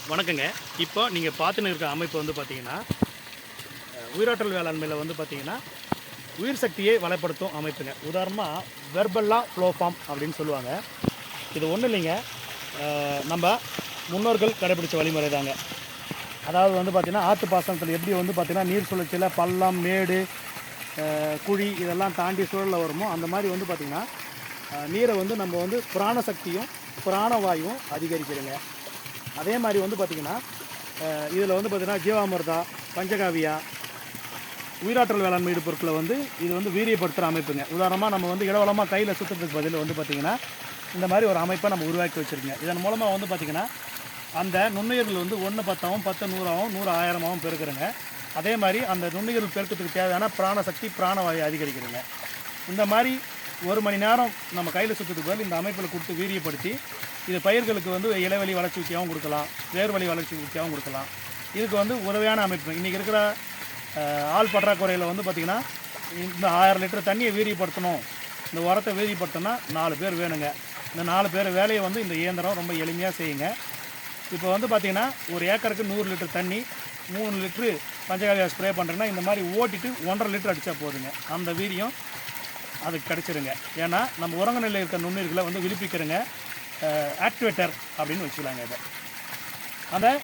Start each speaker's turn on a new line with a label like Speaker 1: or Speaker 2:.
Speaker 1: வணக்கங்க. இப்போ நீங்கள் பார்த்துன்னு இருக்க அமைப்பு வந்து பார்த்தீங்கன்னா, உயிராற்றல் வேளாண்மையில் வந்து பார்த்தீங்கன்னா, உயிர் சக்தியை வளப்படுத்தும் அமைப்புங்க. உதாரணமா வெர்பல்லா ஃப்ளோ ஃபார்ம் அப்படின்னு சொல்லுவாங்க. இது ஒன்றும் இல்லைங்க. நம்ம முன்னோர்கள் கடைபிடிச்ச வழிமுறை தாங்க. அதாவது வந்து பார்த்தீங்கன்னா, ஆற்று பாசனத்தில் எப்படி வந்து பார்த்தீங்கன்னா, நீர் சுழற்சியில் பள்ளம், மேடு, குழி இதெல்லாம் தாண்டி சூழலில் வருமோ, அந்த மாதிரி வந்து பார்த்திங்கன்னா, நீரை வந்து நம்ம வந்து பிராண சக்தியும் பிராணவாயுவும் அதிகரிக்கிறதுங்க. அதே மாதிரி வந்து பார்த்திங்கன்னா, இதில் வந்து பார்த்திங்கன்னா ஜீவாமிர்தா, பஞ்சகாவியா, உயிராற்றல் வேளாண்மை பொருட்களை வந்து இது வந்து வீரியப்படுத்துகிற அமைப்புங்க. உதாரணமாக நம்ம வந்து இடவளமாக கையில் சுற்றுறதுக்கு பதில் வந்து பார்த்திங்கன்னா, இந்த மாதிரி ஒரு அமைப்பை நம்ம உருவாக்கி வச்சுருக்கோங்க. இதன் மூலமாக வந்து பார்த்திங்கன்னா, அந்த நுண்ணுயிர்கள் வந்து 1 10ஆகவும் 10 100ஆகவும் 100 1000ஆகவும் பெருக்குறங்க. அதே மாதிரி அந்த நுண்ணுயிர்கள் பெருக்கத்துக்கு தேவையான பிராணசக்தி பிராணவாயு அதிகரிக்கிறதுங்க. இந்த மாதிரி 1 மணி நேரம் நம்ம கையில் சுற்றுறதுக்கு பதில் இந்த அமைப்பில் கொடுத்து வீரியப்படுத்தி, இது பயிர்களுக்கு வந்து இலைவழி வளர்ச்சி ஊக்கியாகவும் கொடுக்கலாம், வேர்வழி வளர்ச்சி ஊக்கியாகவும் கொடுக்கலாம். இதுக்கு வந்து உதவியான அமைப்பு. இன்றைக்கி இருக்கிற ஆள் பற்றாக்குறையில் வந்து பார்த்திங்கன்னா, இந்த 1000 லிட்டர் தண்ணியை வீரியப்படுத்தணும், இந்த உரத்தை வீரியப்படுத்தணும்னா 4 பேர் வேணுங்க. இந்த 4 பேர் வேலையை வந்து இந்த இயந்திரம் ரொம்ப எளிமையாக செய்யுங்க. இப்போ வந்து பார்த்திங்கன்னா, ஒரு ஏக்கருக்கு 100 லிட்டர் தண்ணி, 3 லிட்ரு பஞ்சகாவியா ஸ்ப்ரே பண்ணுறேன்னா இந்த மாதிரி ஓட்டிட்டு 1,5 லிட்டர் அடித்தா போதுங்க. அந்த வீரியம் அதுக்கு கிடச்சிருங்க. ஏன்னா நம்ம உரங்க நிலையில் இருக்கிற நுண்ணுயிர்களை வந்து விழிப்பிக்கிறங்க ஆக்டிவேட்டர் அப்படின்னு வச்சுக்கலாங்க. இதை அந்த